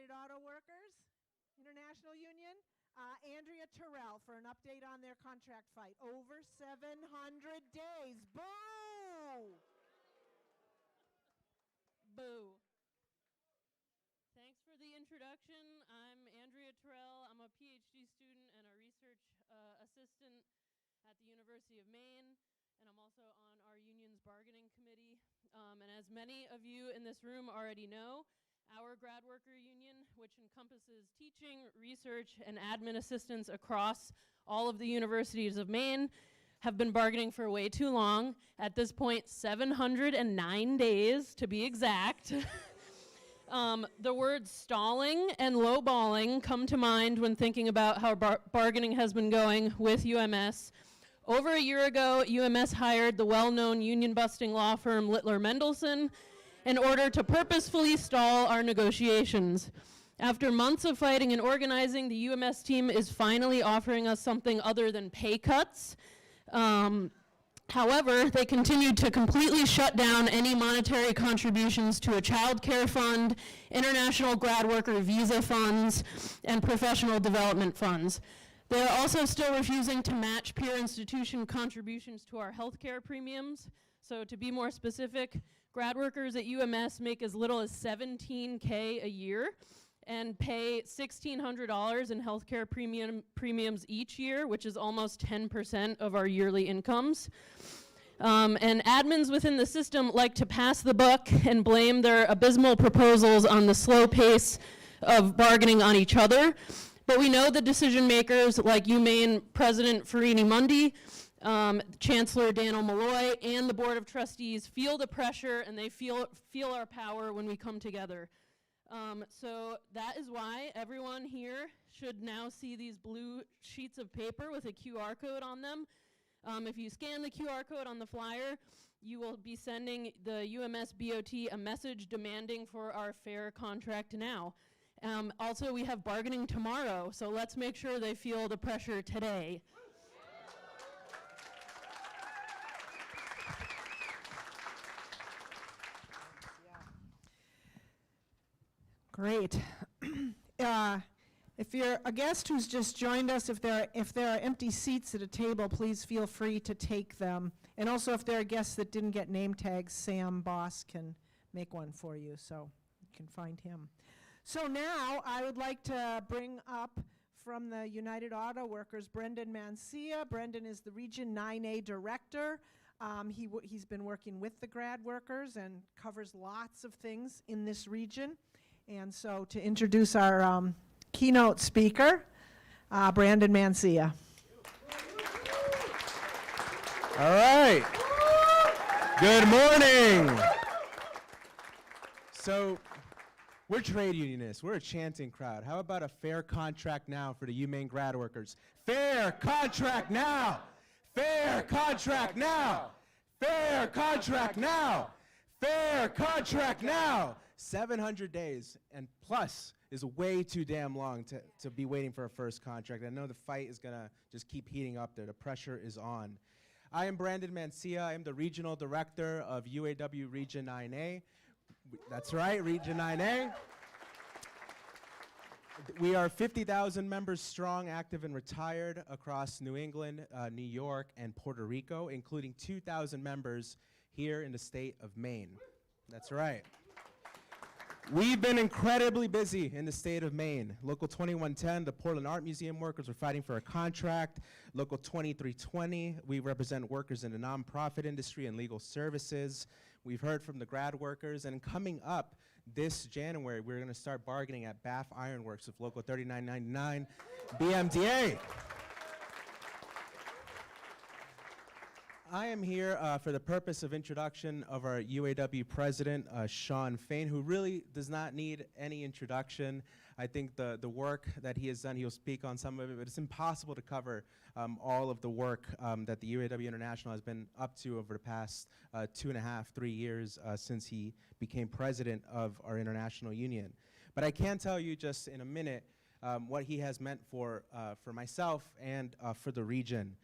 United Auto Workers International Union, Andrea Terrell, for an update on their contract fight. Over 700 days. Boo! Boo. Thanks for the introduction. I'm Andrea Terrell. I'm a PhD student and a research assistant at the University of Maine, and I'm also on our union's bargaining committee. And as many of you in this room already know, our grad worker union, which encompasses teaching, research, and admin assistants across all of the universities of Maine, have been bargaining for way too long. At this point, 709 days to be exact. The words stalling and lowballing come to mind when thinking about how bargaining has been going with UMS. Over a year ago, UMS hired the well-known union-busting law firm Littler Mendelsohn in order to purposefully stall our negotiations. After months of fighting and organizing, the UMS team is finally offering us something other than pay cuts. However, they continued to completely shut down any monetary contributions to a child care fund, international grad worker visa funds, and professional development funds. They are also still refusing to match peer institution contributions to our healthcare premiums. So to be more specific, grad workers at UMS make as little as $17K a year and pay $1,600 in healthcare premiums each year, which is almost 10% of our yearly incomes. And admins within the system like to pass the buck and blame their abysmal proposals on the slow pace of bargaining on each other. But we know the decision makers like UMaine President Farini Mundy, Chancellor Daniel Malloy, and the Board of Trustees feel the pressure and they feel our power when we come together. So that is why everyone here should now see these blue sheets of paper with a QR code on them. If you scan the QR code on the flyer, you will be sending the UMS BOT a message demanding for our fair contract now. Also, we have bargaining tomorrow, so let's make sure they feel the pressure today. Great. If you're a guest who's just joined us, if there are empty seats at a table, please feel free to take them. And also, if there are guests that didn't get name tags, Sam Boss can make one for you, so you can find him. So now I would like to bring up from the United Auto Workers, Brendan Mancia. Brendan is the Region 9A Director. He's been working with the grad workers and covers lots of things in this region. And so to introduce our keynote speaker, Brandon Mancia. All right. Good morning. So we're trade unionists. We're a chanting crowd. How about a fair contract now for the UMaine grad workers? Fair contract now. Fair contract now. Fair contract now. Fair contract now. 700 days and plus is way too damn long to be waiting for a first contract. I know the fight is gonna just keep heating up there. The pressure is on. I am Brandon Mancia. I am the Regional Director of UAW Region 9A. That's right, Region 9A. We are 50,000 members strong, active and retired across New England, New York, and Puerto Rico, including 2,000 members here in the state of Maine. That's right. We've been incredibly busy in the state of Maine. Local 2110, the Portland Art Museum workers are fighting for a contract. Local 2320, we represent workers in the nonprofit industry and legal services. We've heard from the grad workers, and coming up this January, we're gonna start bargaining at Bath Ironworks with Local 3999 BMDA. I am here for the purpose of introduction of our UAW president, Sean Fain, who really does not need any introduction. I think the work that he has done, he'll speak on some of it, but it's impossible to cover all of the work that the UAW International has been up to over the past 2.5, 3 years since he became president of our international union. But I can tell you just in a minute what he has meant for myself and for the region.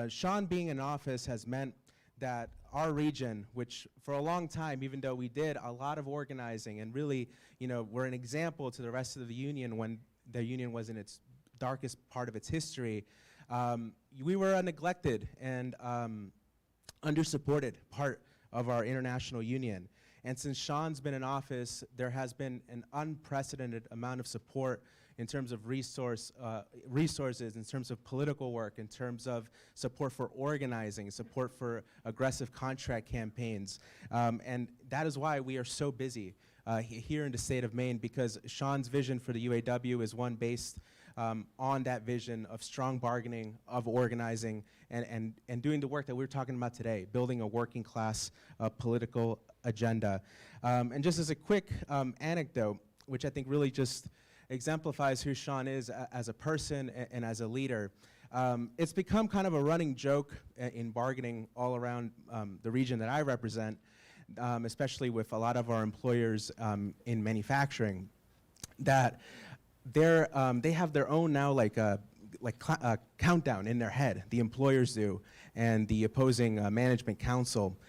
Sean being in office has meant that our region, which for a long time, even though we did a lot of organizing and really, we're an example to the rest of the union when the union was in its darkest part of its history, we were a neglected and under-supported part of our international union. And since Sean's been in office, there has been an unprecedented amount of support in terms of resources, in terms of political work, in terms of support for organizing, support for aggressive contract campaigns. And that is why we are so busy here in the state of Maine, because Sean's vision for the UAW is one based on that vision of strong bargaining, of organizing, and doing the work that we're talking about today, building a working class political agenda. And just as a quick anecdote, which I think really just exemplifies who Sean is as a person and as a leader, it's become kind of a running joke in bargaining all around the region that I represent, especially with a lot of our employers in manufacturing, that they have their own now like countdown in their head, the employers do, and the opposing management council,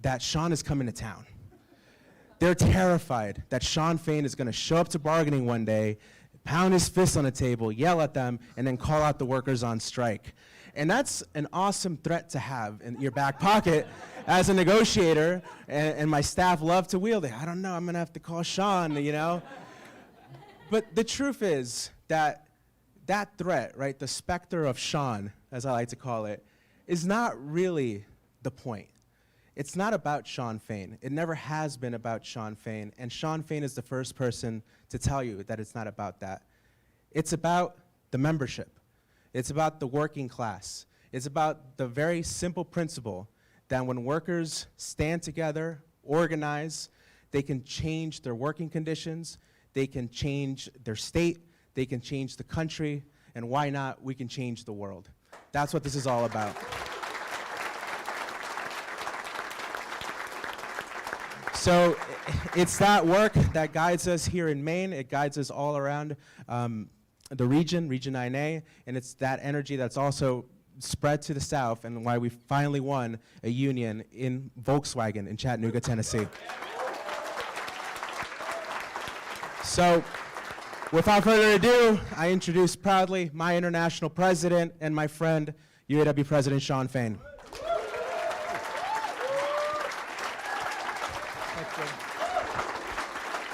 that Sean is coming to town. They're terrified that Sean Fain is going to show up to bargaining one day, pound his fist on the table, yell at them, and then call out the workers on strike. And that's an awesome threat to have in your back pocket as a negotiator, and my staff love to wield it. I don't know, I'm going to have to call Sean, But the truth is that that threat, right, the specter of Sean, as I like to call it, is not really the point. It's not about Sean Fain. It never has been about Sean Fain. And Sean Fain is the first person to tell you that it's not about that. It's about the membership. It's about the working class. It's about the very simple principle that when workers stand together, organize, they can change their working conditions, they can change their state, they can change the country, and why not, we can change the world. That's what this is all about. So it's that work that guides us here in Maine. It guides us all around the region 9A, and it's that energy that's also spread to the south and why we finally won a union in Volkswagen in Chattanooga, Tennessee. So without further ado, I introduce proudly my international president and my friend, UAW President Sean Fain.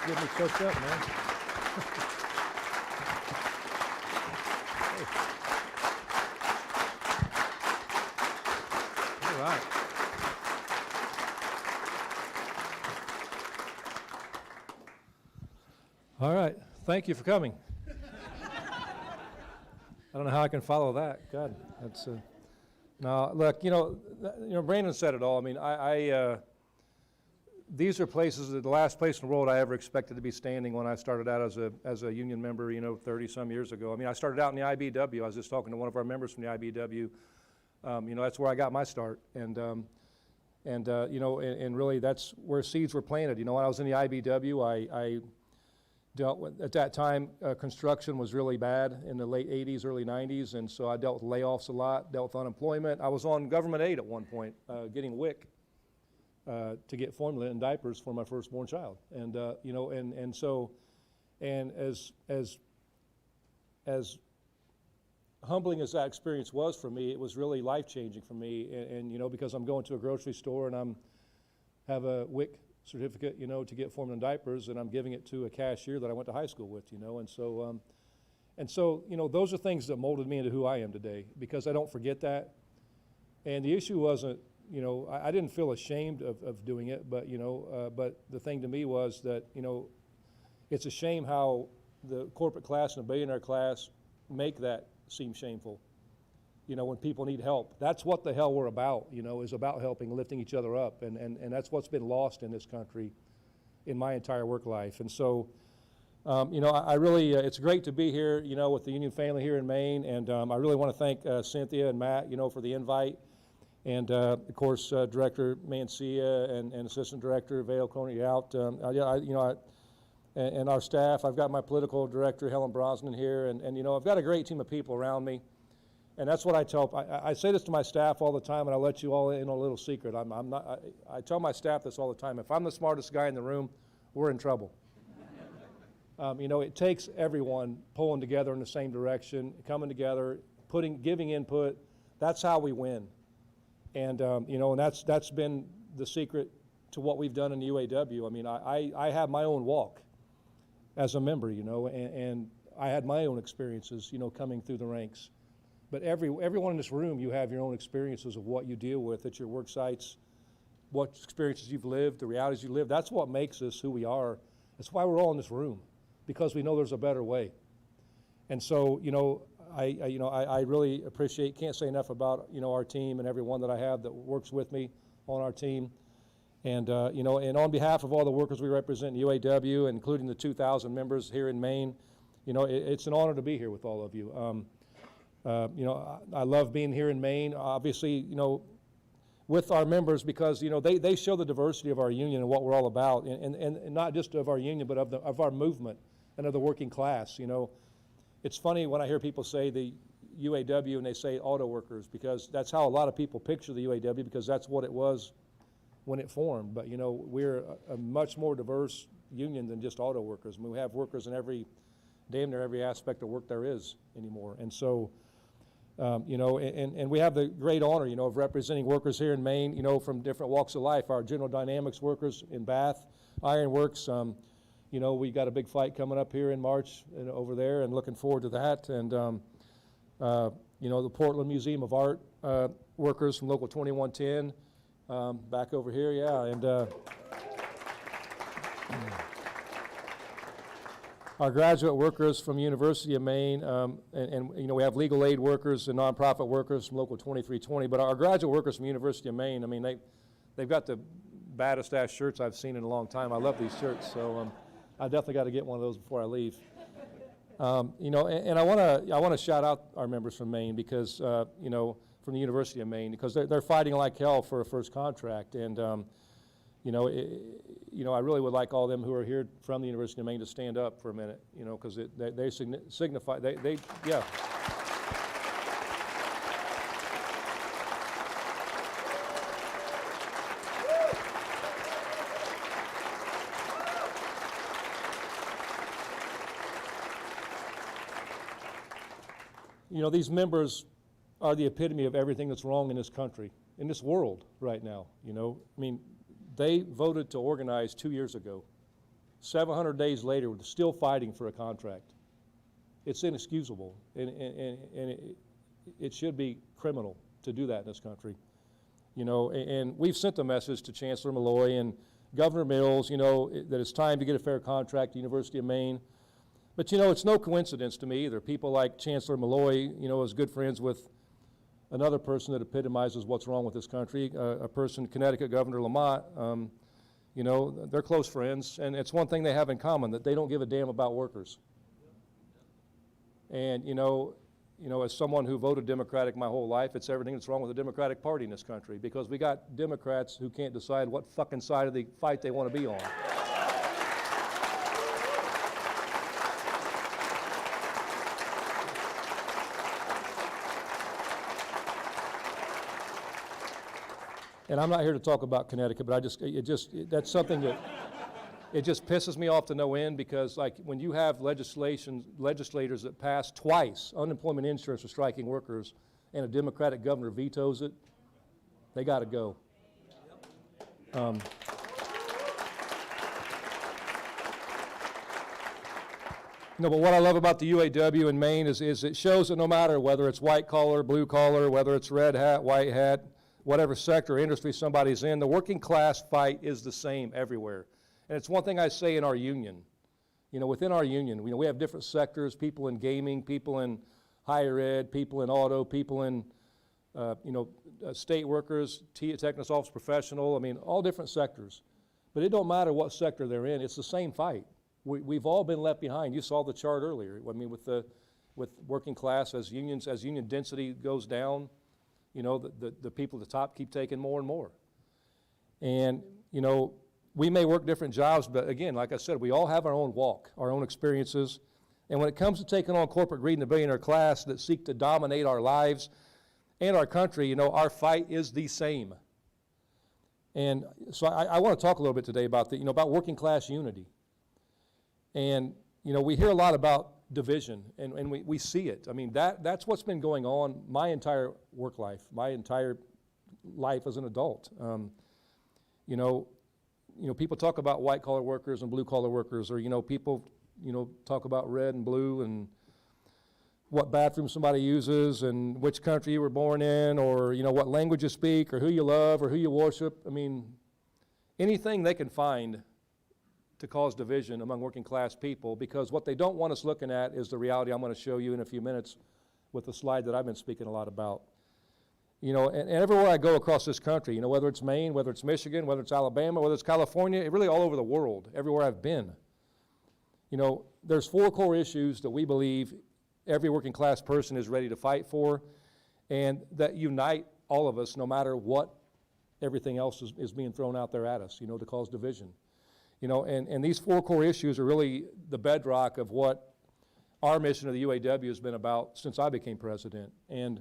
Get me choked up, man. All right. All right. Thank you for coming. I don't know how I can follow that. God, that's now look. Brandon said it all. I mean, these are places, the last place in the world I ever expected to be standing when I started out as a union member, 30-some years ago. I mean, I started out in the IBW. I was just talking to one of our members from the IBW. That's where I got my start. And really that's where seeds were planted. When I was in the IBW, I dealt with, at that time, construction was really bad in the late 80s, early 90s, and so I dealt with layoffs a lot, dealt with unemployment. I was on government aid at one point, getting WIC. To get formula and diapers for my firstborn child, and as humbling as that experience was for me, it was really life-changing for me, and because I'm going to a grocery store and I'm have a WIC certificate, to get formula and diapers, and I'm giving it to a cashier that I went to high school with, and so those are things that molded me into who I am today, because I don't forget that. And the issue wasn't, I didn't feel ashamed of doing it, but the thing to me was that, it's a shame how the corporate class and the billionaire class make that seem shameful. When people need help, that's what the hell we're about, is about helping, lifting each other up, and that's what's been lost in this country in my entire work life. And so, I really, it's great to be here, with the union family here in Maine, and I really want to thank Cynthia and Matt, for the invite. And of course, Director Mancia and Assistant Director Vale Coney out. And our staff. I've got my political director Helen Brosnan here, and I've got a great team of people around me. And that's what I tell, I say this to my staff all the time, and I'll let you all in on a little secret. I tell my staff this all the time. If I'm the smartest guy in the room, we're in trouble. You know, it takes everyone pulling together in the same direction, coming together, giving input. That's how we win. And, you know, and that's been the secret to what we've done in the UAW. I mean, I have my own walk as a member, you know, and I had my own experiences, you know, coming through the ranks. But everyone in this room, you have your own experiences of what you deal with at your work sites, what experiences you've lived, the realities you live. That's what makes us who we are. That's why we're all in this room, because we know there's a better way. And so, you know, I really appreciate, can't say enough about, you know, our team and everyone that I have that works with me on our team. And, you know, and on behalf of all the workers we represent in UAW, including the 2,000 members here in Maine, you know, it's an honor to be here with all of you. You know, I love being here in Maine, obviously, you know, with our members, because, you know, they show the diversity of our union and what we're all about, and not just of our union, but of our movement and of the working class. You know, it's funny when I hear people say the UAW and they say auto workers, because that's how a lot of people picture the UAW, because that's what it was when it formed. But, you know, we're a much more diverse union than just auto workers. I mean, we have workers in damn near every aspect of work there is anymore. And so, you know, and we have the great honor, you know, of representing workers here in Maine, you know, from different walks of life. Our General Dynamics workers in Bath, Iron Works, you know, we got a big fight coming up here in March over there, and looking forward to that. And, you know, the Portland Museum of Art workers from Local 2110, back over here, yeah. And our graduate workers from University of Maine, and you know, we have legal aid workers and nonprofit workers from Local 2320, but our graduate workers from University of Maine, I mean, they've got the baddest ass shirts I've seen in a long time. I love these shirts, so I definitely got to get one of those before I leave. You know, and I want to shout out our members from Maine, because you know, from the University of Maine, because they're fighting like hell for a first contract. And you know, you know, I really would like all of them who are here from the University of Maine to stand up for a minute, you know, because they signify, yeah. You know, these members are the epitome of everything that's wrong in this country, in this world right now, you know. I mean, they voted to organize 2 years ago. 700 days later, we're still fighting for a contract. It's inexcusable, and it should be criminal to do that in this country. You know, and we've sent a message to Chancellor Malloy and Governor Mills, you know, that it's time to get a fair contract at the University of Maine. But, you know, it's no coincidence to me either. People like Chancellor Malloy, you know, is good friends with another person that epitomizes what's wrong with this country, a person, Connecticut Governor Lamont. You know, they're close friends, and it's one thing they have in common, that they don't give a damn about workers. And, you know, as someone who voted Democratic my whole life, it's everything that's wrong with the Democratic Party in this country, because we got Democrats who can't decide what fucking side of the fight they want to be on. And I'm not here to talk about Connecticut, but that's something that, it just pisses me off to no end, because like when you have legislators that pass twice unemployment insurance for striking workers, and a Democratic governor vetoes it, they got to go. You know, but what I love about the UAW in Maine is it shows that no matter whether it's white collar, blue collar, whether it's red hat, white hat, whatever sector or industry somebody's in, the working class fight is the same everywhere. And it's one thing I say in our union. You know, within our union, you know, we have different sectors, people in gaming, people in higher ed, people in auto, people in, you know, state workers, technical office professional, I mean, all different sectors. But it don't matter what sector they're in, it's the same fight. We've all been left behind. You saw the chart earlier. I mean, with working class, as union density goes down, you know, the people at the top keep taking more and more. And, you know, we may work different jobs, but again, like I said, we all have our own walk, our own experiences. And when it comes to taking on corporate greed and the billionaire class that seek to dominate our lives and our country, you know, our fight is the same. And so I want to talk a little bit today about about working class unity. And, you know, we hear a lot about division, and we see it. I mean, that's what's been going on my entire work life, my entire life as an adult. You know, people talk about white-collar workers and blue-collar workers, or, you know, people, you know, talk about red and blue and what bathroom somebody uses and which country you were born in, or, you know, what language you speak, or who you love, or who you worship. I mean, anything they can find to cause division among working class people, because what they don't want us looking at is the reality I'm going to show you in a few minutes with the slide that I've been speaking a lot about. You know, and everywhere I go across this country, you know, whether it's Maine, whether it's Michigan, whether it's Alabama, whether it's California, really all over the world, everywhere I've been, you know, there's 4 core issues that we believe every working class person is ready to fight for, and that unite all of us no matter what everything else is being thrown out there at us, you know, to cause division. You know, and these 4 core issues are really the bedrock of what our mission of the UAW has been about since I became president. And,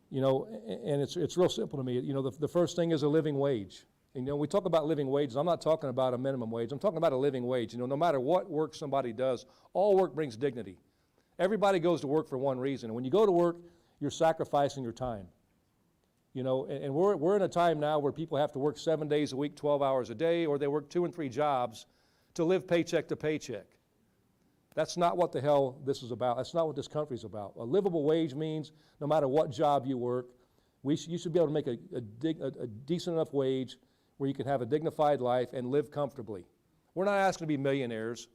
you know, and it's real simple to me. You know, the first thing is a living wage. And, you know, we talk about living wages. I'm not talking about a minimum wage. I'm talking about a living wage. You know, no matter what work somebody does, all work brings dignity. Everybody goes to work for one reason. And when you go to work, you're sacrificing your time. You know, and we're in a time now where people have to work 7 days a week, 12 hours a day, or they work 2 and 3 jobs to live paycheck to paycheck. That's not what the hell this is about. That's not what this country is about. A livable wage means no matter what job you work, you should be able to make a decent enough wage where you can have a dignified life and live comfortably. We're not asking to be millionaires.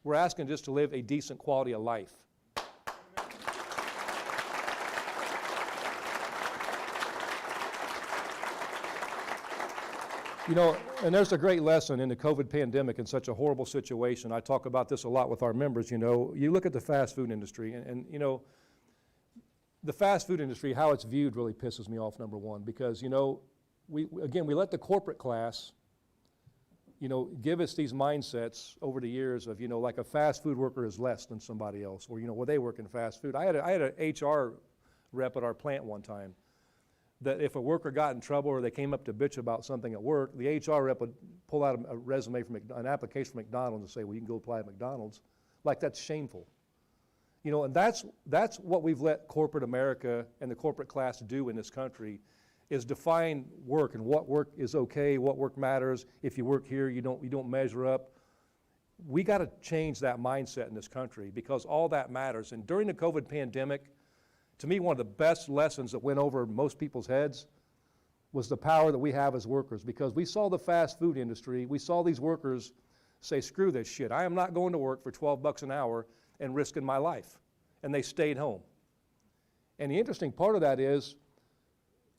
We're asking just to live a decent quality of life. You know, and there's a great lesson in the COVID pandemic in such a horrible situation. I talk about this a lot with our members. You know, you look at the fast food industry, and you know, the fast food industry, how it's viewed really pisses me off, number one, because, you know, we let the corporate class, you know, give us these mindsets over the years of, you know, like a fast food worker is less than somebody else, or, you know, well, they work in fast food. I had an HR rep at our plant one time that if a worker got in trouble or they came up to bitch about something at work, the HR rep would pull out a resume from an application from McDonald's and say, well, you can go apply at McDonald's. Like, that's shameful. You know, and that's what we've let corporate America and the corporate class do in this country, is define work and what work is okay, what work matters. If you work here, you don't measure up. We got to change that mindset in this country, because all that matters. And during the COVID pandemic, to me, one of the best lessons that went over most people's heads was the power that we have as workers, because we saw the fast food industry, we saw these workers say, screw this shit, I am not going to work for 12 bucks an hour and risking my life. And they stayed home. And the interesting part of that is,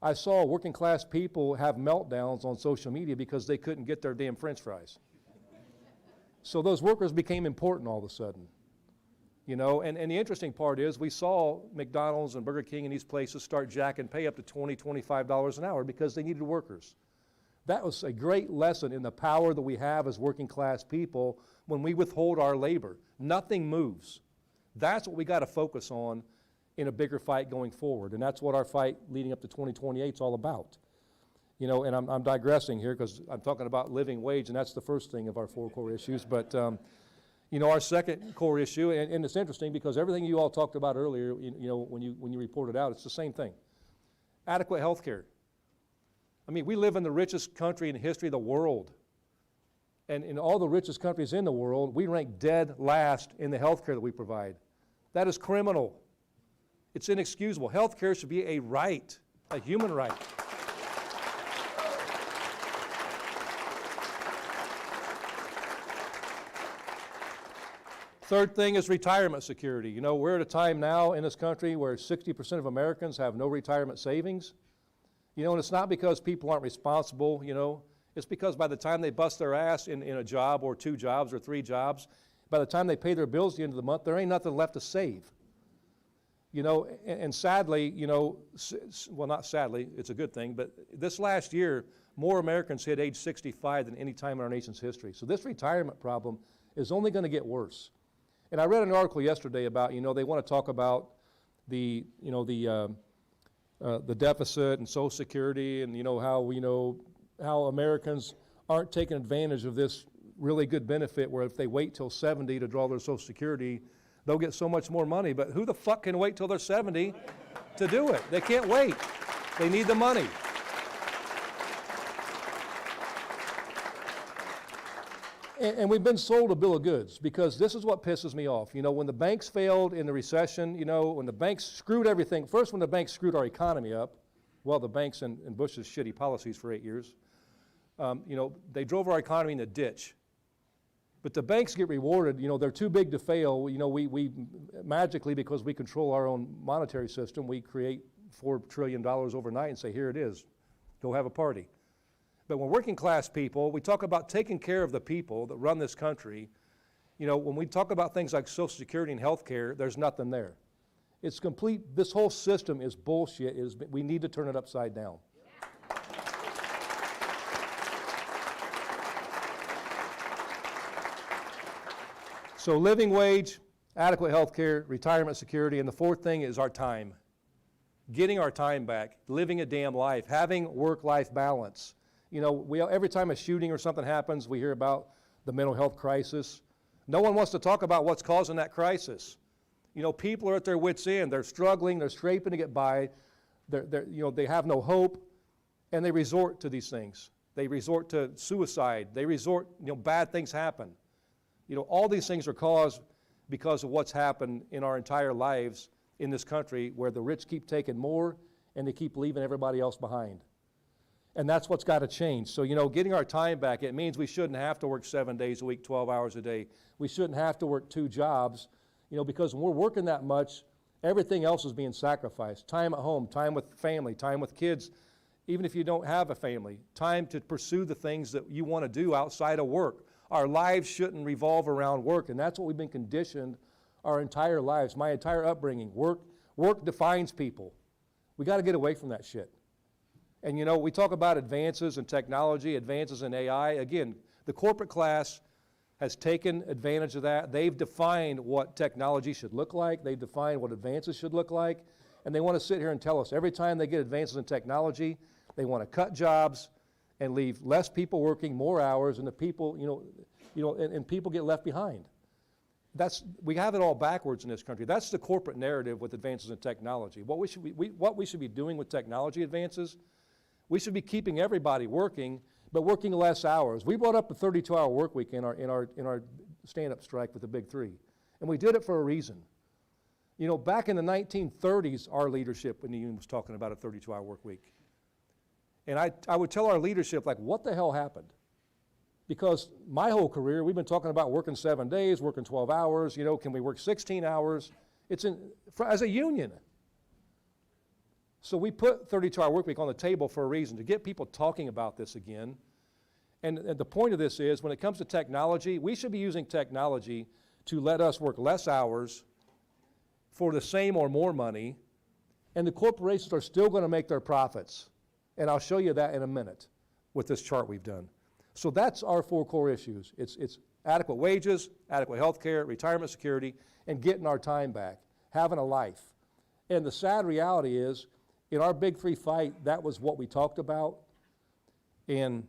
I saw working class people have meltdowns on social media because they couldn't get their damn French fries. So those workers became important all of a sudden. You know, and the interesting part is we saw McDonald's and Burger King and these places start jacking pay up to $20, $25 an hour because they needed workers. That was a great lesson in the power that we have as working class people when we withhold our labor. Nothing moves. That's what we got to focus on in a bigger fight going forward, and that's what our fight leading up to 2028 is all about. You know, and I'm digressing here because I'm talking about living wage, and that's the first thing of our 4 core issues, but you know, our second core issue, and it's interesting because everything you all talked about earlier, you know, when you reported out, it's the same thing. Adequate health care. I mean, we live in the richest country in the history of the world. And in all the richest countries in the world, we rank dead last in the health care that we provide. That is criminal. It's inexcusable. Health care should be a right, a human right. Third thing is retirement security. You know, we're at a time now in this country where 60% of Americans have no retirement savings. You know, and it's not because people aren't responsible, you know. It's because by the time they bust their ass in a job or 2 jobs or 3 jobs, by the time they pay their bills at the end of the month, there ain't nothing left to save. You know, and sadly, you know, well, not sadly, it's a good thing, but this last year, more Americans hit age 65 than any time in our nation's history. So this retirement problem is only going to get worse. And I read an article yesterday about, they want to talk about the deficit and Social Security, and how Americans aren't taking advantage of this really good benefit where if they wait till 70 to draw their Social Security, they'll get so much more money. But who the fuck can wait till they're 70 to do it? They can't wait. They need the money. And we've been sold a bill of goods, because this is what pisses me off. When the banks failed in the recession, when the banks screwed everything, first when the banks screwed our economy up, well, the banks and Bush's shitty policies for 8 years, they drove our economy in the ditch. But the banks get rewarded, they're too big to fail. We magically, because we control our own monetary system, we create $4 trillion overnight and say, here it is, go have a party. But when working class people, we talk about taking care of the people that run this country. When we talk about things like Social Security and health care, there's nothing there. It's complete, this whole system is bullshit. We need to turn it upside down. So living wage, adequate health care, retirement security, and the fourth thing is our time. Getting our time back, living a damn life, having work-life balance. Every time a shooting or something happens, we hear about the mental health crisis. No one wants to talk about what's causing that crisis. People are at their wits' end. They're struggling. They're scraping to get by. They have no hope, and they resort to these things. They resort to suicide. They resort, bad things happen. All these things are caused because of what's happened in our entire lives in this country, where the rich keep taking more and they keep leaving everybody else behind. And that's what's got to change. So, getting our time back, it means we shouldn't have to work 7 days a week, 12 hours a day. We shouldn't have to work 2 jobs, because when we're working that much, everything else is being sacrificed. Time at home, time with family, time with kids, even if you don't have a family, time to pursue the things that you want to do outside of work. Our lives shouldn't revolve around work, and that's what we've been conditioned our entire lives, my entire upbringing. Work defines people. We got to get away from that shit. And we talk about advances in technology, advances in AI. Again, the corporate class has taken advantage of that. They've defined what technology should look like. They've defined what advances should look like. And they want to sit here and tell us every time they get advances in technology, they want to cut jobs and leave less people working, more hours, and the people, and people get left behind. We have it all backwards in this country. That's the corporate narrative with advances in technology. What we should be doing with technology advances, we should be keeping everybody working, but working less hours. We brought up the 32-hour work week in our stand-up strike with the Big Three, and we did it for a reason. Back in the 1930s, our leadership in the union was talking about a 32-hour work week. And I would tell our leadership, what the hell happened? Because my whole career, we've been talking about working 7 days, working 12 hours, can we work 16 hours? As a union. So we put 32-hour work week on the table for a reason, to get people talking about this again. And the point of this is, when it comes to technology, we should be using technology to let us work less hours for the same or more money, and the corporations are still going to make their profits. And I'll show you that in a minute with this chart we've done. So that's our 4 core issues. It's adequate wages, adequate health care, retirement security, and getting our time back, having a life. And the sad reality is, in our Big Three fight, that was what we talked about. And,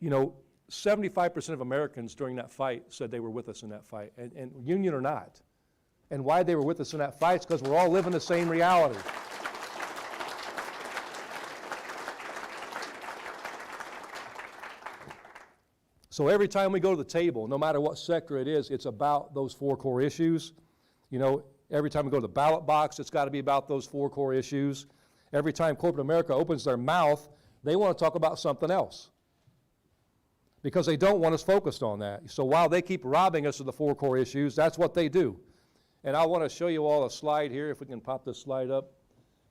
75% of Americans during that fight said they were with us in that fight, and union or not. And why they were with us in that fight is because we're all living the same reality. So every time we go to the table, no matter what sector it is, it's about those 4 core issues. Every time we go to the ballot box, it's got to be about those 4 core issues. Every time corporate America opens their mouth, they want to talk about something else, because they don't want us focused on that. So while they keep robbing us of the 4 core issues, that's what they do. And I want to show you all a slide here, if we can pop this slide up,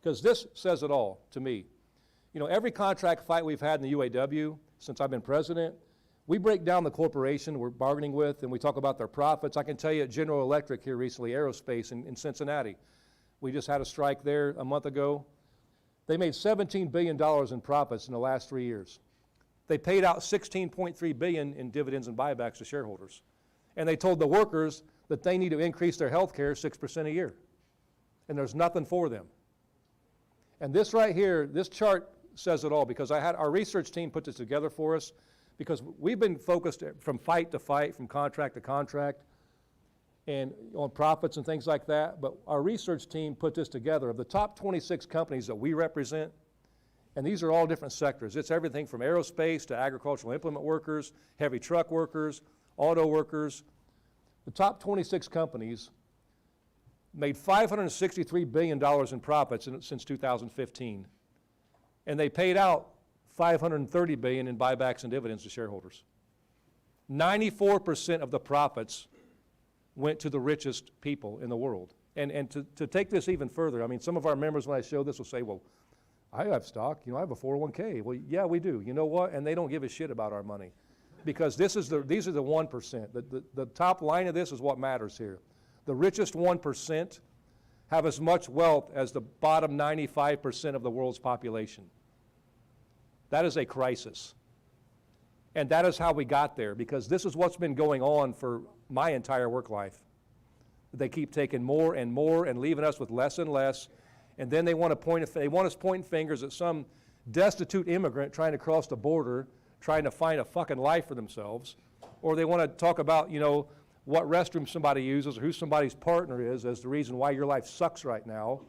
because this says it all to me. Every contract fight we've had in the UAW since I've been president, we break down the corporation we're bargaining with, and we talk about their profits. I can tell you at General Electric here recently, aerospace in Cincinnati, we just had a strike there a month ago. They made $17 billion in profits in the last 3 years. They paid out $16.3 billion in dividends and buybacks to shareholders. And they told the workers that they need to increase their health care 6% a year. And there's nothing for them. And this right here, this chart says it all, because our research team put this together for us, because we've been focused from fight to fight, from contract to contract, and on profits and things like that. But our research team put this together. Of the top 26 companies that we represent, and these are all different sectors. It's everything from aerospace to agricultural implement workers, heavy truck workers, auto workers. The top 26 companies made $563 billion in profits since 2015. And they paid out $530 billion in buybacks and dividends to shareholders. 94% of the profits went to the richest people in the world. And to take this even further, I mean, some of our members, when I show this, will say, well, I have stock, I have a 401k. Well, yeah, we do. You know what? And they don't give a shit about our money. Because these are the 1%. The top line of this is what matters here. The richest 1% have as much wealth as the bottom 95% of the world's population. That is a crisis. And that is how we got there, because this is what's been going on for my entire work life. They keep taking more and more and leaving us with less and less, and then they want us pointing fingers at some destitute immigrant trying to cross the border, trying to find a fucking life for themselves, or they want to talk about, what restroom somebody uses or who somebody's partner is as the reason why your life sucks right now,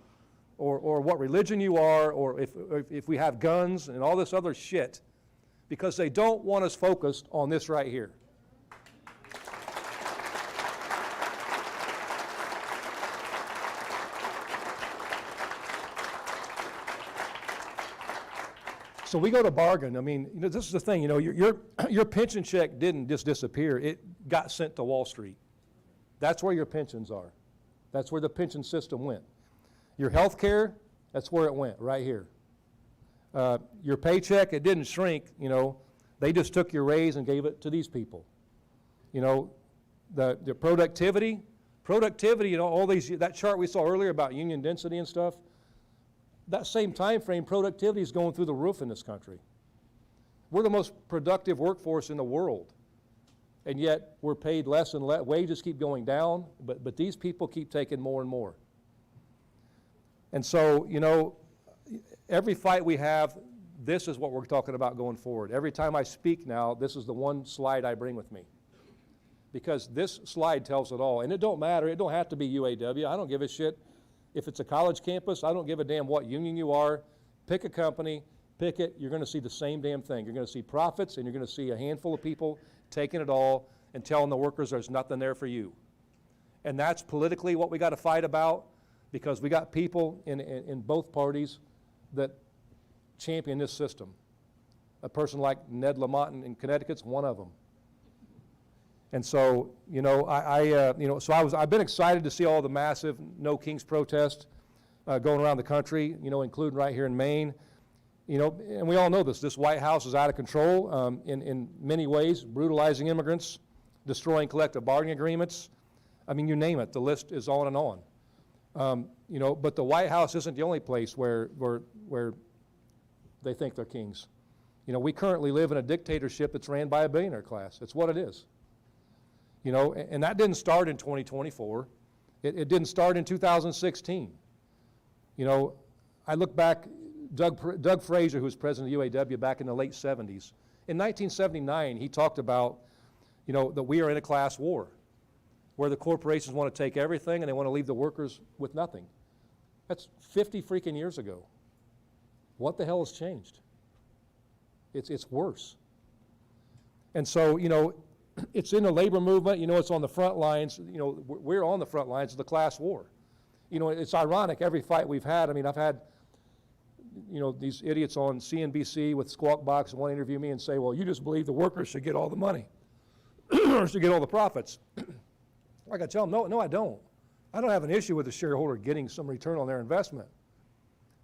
or what religion you are, or if we have guns and all this other shit, because they don't want us focused on this right here. So we go to bargain. I mean, this is the thing, your pension check didn't just disappear. It got sent to Wall Street. That's where your pensions are. That's where the pension system went. Your health care, that's where it went, right here. Your paycheck, it didn't shrink, they just took your raise and gave it to these people. The productivity, all these, that chart we saw earlier about union density and stuff, that same time frame, productivity is going through the roof in this country. We're the most productive workforce in the world, and yet we're paid less and less. Wages keep going down, but these people keep taking more and more. And so, every fight we have, this is what we're talking about going forward. Every time I speak now, this is the one slide I bring with me. Because this slide tells it all. And it don't matter, it don't have to be UAW. I don't give a shit. If it's a college campus, I don't give a damn what union you are. Pick a company, pick it, you're going to see the same damn thing. You're going to see profits, and you're going to see a handful of people taking it all and telling the workers there's nothing there for you. And that's politically what we got to fight about, because we got people in both parties that champion this system. A person like Ned Lamont in Connecticut's one of them. And so, I've been excited to see all the massive No Kings protests going around the country, including right here in Maine. And we all know this White House is out of control in many ways, brutalizing immigrants, destroying collective bargaining agreements. I mean, you name it, the list is on and on. But the White House isn't the only place where they think they're kings. We currently live in a dictatorship that's ran by a billionaire class. It's what it is. And that didn't start in 2024. It didn't start in 2016. I look back, Doug Fraser, who was president of UAW back in the late 70s, in 1979, he talked about, that we are in a class war, where the corporations want to take everything and they want to leave the workers with nothing. That's 50 freaking years ago. What the hell has changed? It's worse. And so, it's in the labor movement, it's on the front lines, we're on the front lines of the class war. It's ironic, every fight we've had, I've had, these idiots on CNBC with Squawk Box want to interview me and say, well, you just believe the workers should get all the money, or should get all the profits. Like I tell them, no, I don't. I don't have an issue with the shareholder getting some return on their investment.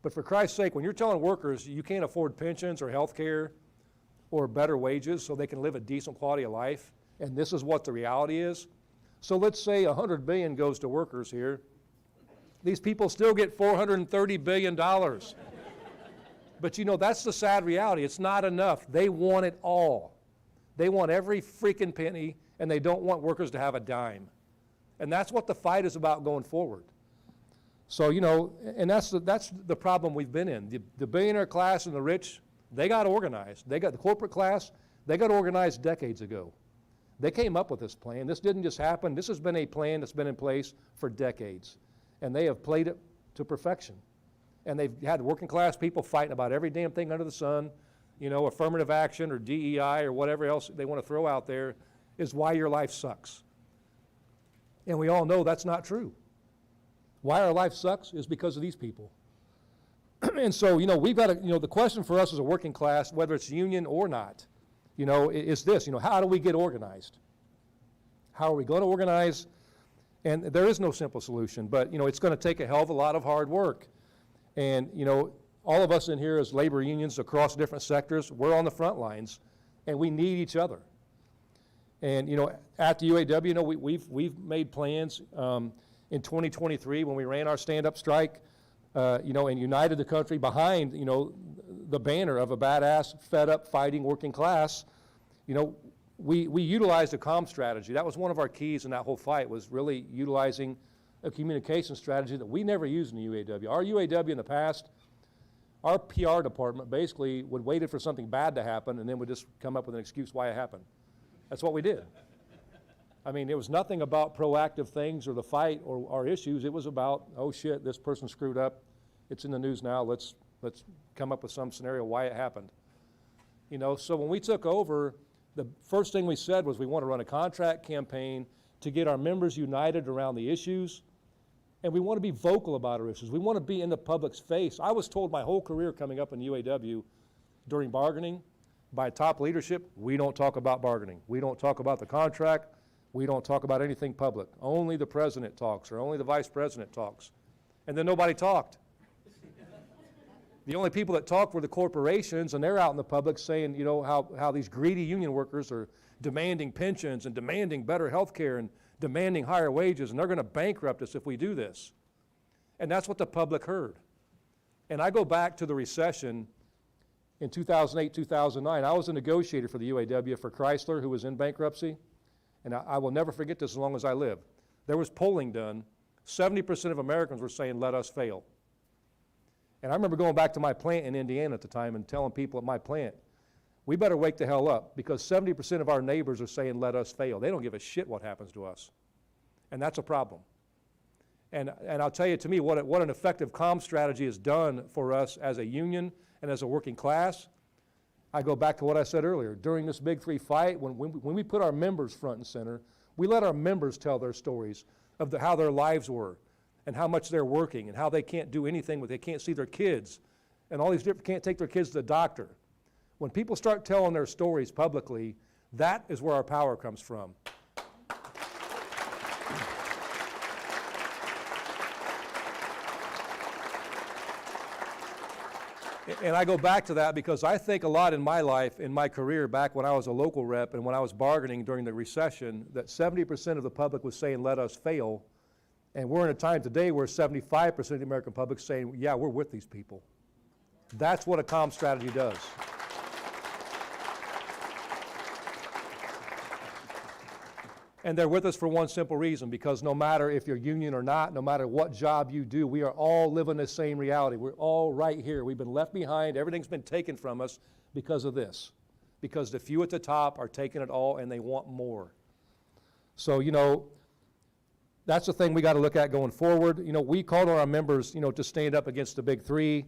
But for Christ's sake, when you're telling workers you can't afford pensions or health care or better wages so they can live a decent quality of life, and this is what the reality is. So let's say $100 billion goes to workers here. These people still get $430 billion. But that's the sad reality. It's not enough. They want it all. They want every freaking penny, and they don't want workers to have a dime. And that's what the fight is about going forward. So, you know, and that's the problem we've been in. The billionaire class and the rich, they got organized. They got the corporate class, they got organized decades ago. They came up with this plan. This didn't just happen. This has been a plan that's been in place for decades. And they have played it to perfection. And they've had working class people fighting about every damn thing under the sun. You know, affirmative action or DEI or whatever else they want to throw out there is why your life sucks. And we all know that's not true. Why our life sucks is because of these people. And so, you know, we've got to, you know, the question for us as a working class, whether it's union or not, you know, is this, you know, how do we get organized? How are we going to organize? And there is no simple solution, but, you know, it's going to take a hell of a lot of hard work. And, you know, all of us in here as labor unions across different sectors, we're on the front lines, and we need each other. And, you know, at the UAW, you know, we've made plans in 2023 when we ran our stand-up strike, you know, and united the country behind, you know, the banner of a badass, fed-up, fighting working class. You know, we utilized a comm strategy. That was one of our keys in that whole fight, was really utilizing a communication strategy that we never used in the UAW. Our UAW in the past, our PR department basically would waited for something bad to happen and then would just come up with an excuse why it happened. That's what we did. I mean, it was nothing about proactive things or the fight or our issues. It was about, oh shit, this person screwed up. It's in the news now. Let's come up with some scenario why it happened. You know, so when we took over, the first thing we said was we want to run a contract campaign to get our members united around the issues, and we want to be vocal about our issues. We want to be in the public's face. I was told my whole career coming up in UAW during bargaining by top leadership, we don't talk about bargaining. We don't talk about the contract. We don't talk about anything public. Only the president talks, or only the vice president talks. And then nobody talked. The only people that talked were the corporations, and they're out in the public saying, you know, how these greedy union workers are demanding pensions and demanding better health care and demanding higher wages, and they're going to bankrupt us if we do this. And that's what the public heard. And I go back to the recession in 2008, 2009. I was a negotiator for the UAW for Chrysler, who was in bankruptcy. And I will never forget this as long as I live. There was polling done. 70% of Americans were saying, let us fail. And I remember going back to my plant in Indiana at the time and telling people at my plant, we better wake the hell up, because 70% of our neighbors are saying, let us fail. They don't give a shit what happens to us. And that's a problem. And I'll tell you, to me, what an effective comm strategy has done for us as a union and as a working class. I go back to what I said earlier. During this Big Three fight, when we put our members front and center, we let our members tell their stories of how their lives were and how much they're working and how they can't do anything they can't see their kids and all these different, can't take their kids to the doctor. When people start telling their stories publicly, that is where our power comes from. And I go back to that because I think a lot in my life, in my career, back when I was a local rep and when I was bargaining during the recession, that 70% of the public was saying, let us fail. And we're in a time today where 75% of the American public is saying, yeah, we're with these people. That's what a comm strategy does. And they're with us for one simple reason, because no matter if you're union or not, no matter what job you do, we are all living the same reality. We're all right here. We've been left behind. Everything's been taken from us because of this. Because the few at the top are taking it all and they want more. So, you know, that's the thing we got to look at going forward. You know, we called on our members, you know, to stand up against the Big Three,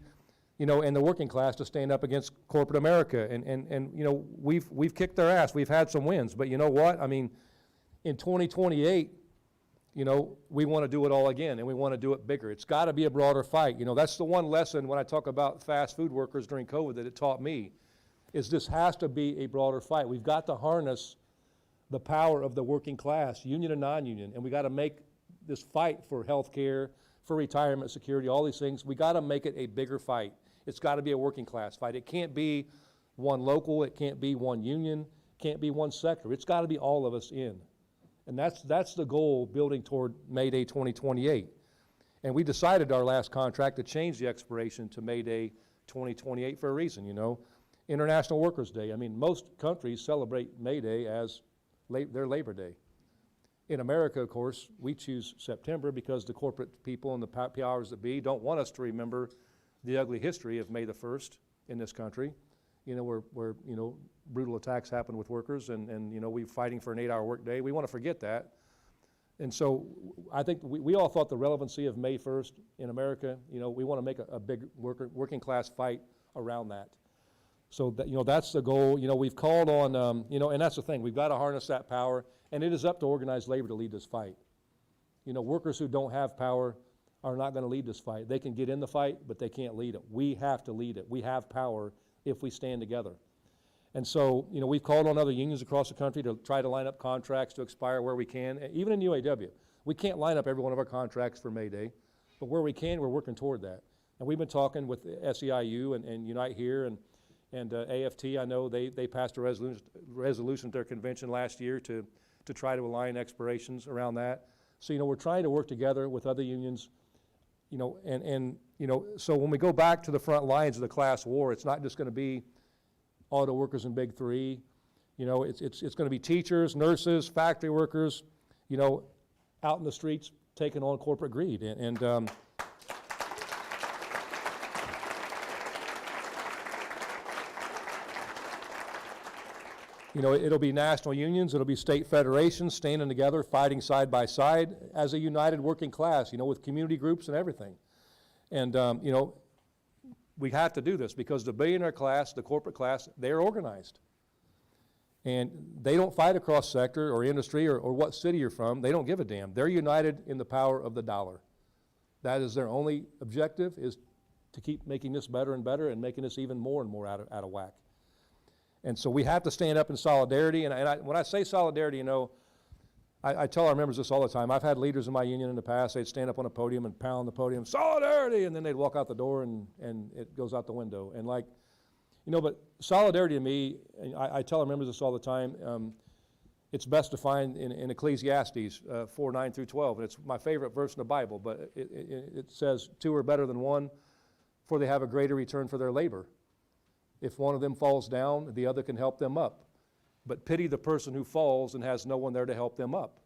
you know, and the working class to stand up against corporate America. And you know, we've kicked their ass. We've had some wins. But you know what? I mean, in 2028, you know, we want to do it all again, and we want to do it bigger. It's got to be a broader fight. You know, that's the one lesson when I talk about fast food workers during COVID that it taught me, is this has to be a broader fight. We've got to harness the power of the working class, union and non-union, and we got to make this fight for health care, for retirement security, all these things. We got to make it a bigger fight. It's got to be a working class fight. It can't be one local. It can't be one union. It can't be one sector. It's got to be all of us in. And that's the goal, building toward May Day 2028. And we decided our last contract to change the expiration to May Day 2028 for a reason, you know. International Workers' Day. I mean, most countries celebrate May Day as their Labor Day. In America, of course, we choose September because the corporate people and the powers that be don't want us to remember the ugly history of May the 1st in this country, where brutal attacks happened with workers and we're fighting for an 8-hour workday. We want to forget that. And so I think we all thought the relevancy of May 1st in America, we want to make a big working class fight around that. So that, that's the goal. We've called on, and that's the thing. We've got to harness that power, and it is up to organized labor to lead this fight. Workers who don't have power are not going to lead this fight. They can get in the fight, but they can't lead it. We have to lead it. We have power if we stand together. And so, we've called on other unions across the country to try to line up contracts to expire where we can. Even in UAW, we can't line up every one of our contracts for May Day, but where we can, we're working toward that. And we've been talking with SEIU and Unite Here and AFT. I know they passed a resolution at their convention last year to try to align expirations around that. So, we're trying to work together with other unions, so when we go back to the front lines of the class war, it's not just going to be auto workers and big three. It's going to be teachers, nurses, factory workers, out in the streets taking on corporate greed. It'll be national unions, it'll be state federations standing together, fighting side by side as a united working class, with community groups and everything. And, we have to do this because the billionaire class, the corporate class, they're organized. And they don't fight across sector or industry or what city you're from. They don't give a damn. They're united in the power of the dollar. That is their only objective, is to keep making this better and better and making this even more and more out of whack. And so we have to stand up in solidarity. And when I say solidarity, I tell our members this all the time. I've had leaders in my union in the past, they'd stand up on a podium and pound the podium, solidarity, and then they'd walk out the door and it goes out the window. And but solidarity to me, and I tell our members this all the time, it's best defined in Ecclesiastes 4:9 through 12. And it's my favorite verse in the Bible, but it says, 2 are better than 1, for they have a greater return for their labor. If one of them falls down, the other can help them up. But pity the person who falls and has no one there to help them up.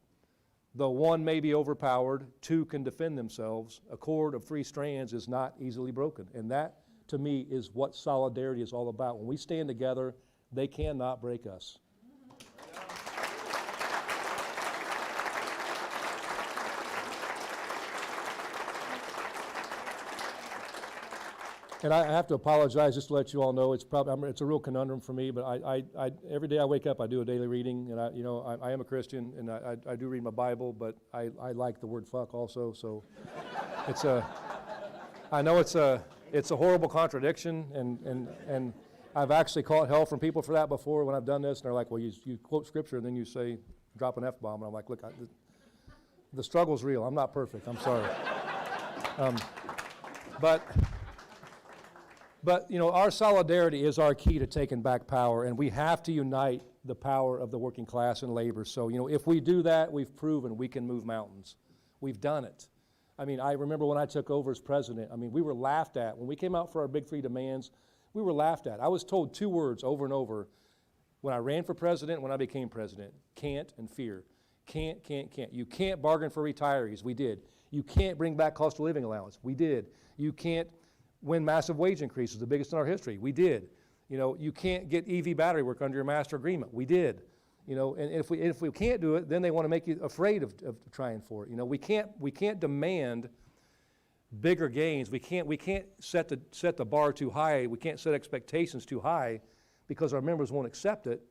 Though one may be overpowered, 2 can defend themselves. A cord of 3 strands is not easily broken. And that, to me, is what solidarity is all about. When we stand together, they cannot break us. And I have to apologize just to let you all know, it's a real conundrum for me, but I every day I wake up, I do a daily reading, and I am a Christian, and I do read my Bible, but I like the word fuck also, so I know it's a horrible contradiction, and I've actually caught hell from people for that before when I've done this, and they're like, well, you quote scripture, and then you say, drop an F-bomb, and I'm like, look, the struggle's real, I'm not perfect, I'm sorry. But our solidarity is our key to taking back power, and we have to unite the power of the working class and labor. So, if we do that, we've proven we can move mountains. We've done it. I remember when I took over as president, we were laughed at. When we came out for our big 3 demands, we were laughed at. I was told 2 words over and over when I ran for president, when I became president: can't and fear. Can't. You can't bargain for retirees. We did. You can't bring back cost of living allowance. We did. You can't win massive wage increases, the biggest in our history. We did. You can't get EV battery work under your master agreement. We did. And if we can't do it, then they want to make you afraid of trying for it. We can't demand bigger gains. We can't set the bar too high. We can't set expectations too high because our members won't accept it.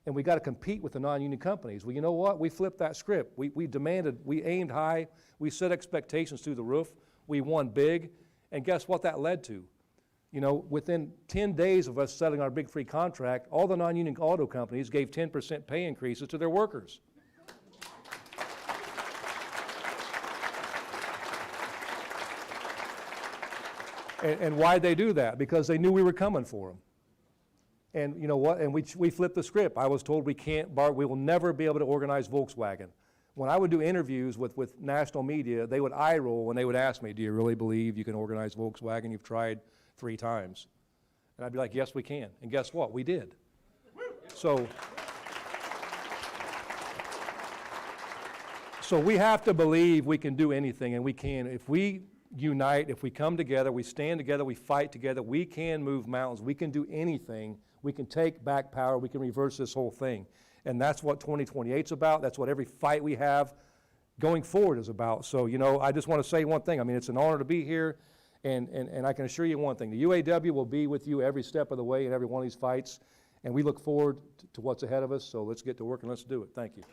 And we got to compete with the non-union companies. Well, you know what? We flipped that script. We demanded, we aimed high, we set expectations through the roof, we won big. And guess what that led to? Within 10 days of us settling our big 3 contract, all the non-union auto companies gave 10% pay increases to their workers. And why'd they do that? Because they knew we were coming for them. And you know what? And we flipped the script. I was told we will never be able to organize Volkswagen. When I would do interviews with national media, they would eye roll when they would ask me, do you really believe you can organize Volkswagen? You've tried 3 times. And I'd be like, yes, we can. And guess what? We did. So we have to believe we can do anything, and we can. If we unite, if we come together, we stand together, we fight together, we can move mountains. We can do anything. We can take back power. We can reverse this whole thing. And that's what 2028 is about. That's what every fight we have going forward is about. So, you know, I just want to say one thing. I mean, it's an honor to be here, and I can assure you one thing. The UAW will be with you every step of the way in every one of these fights, and we look forward to what's ahead of us. So let's get to work and let's do it. Thank you.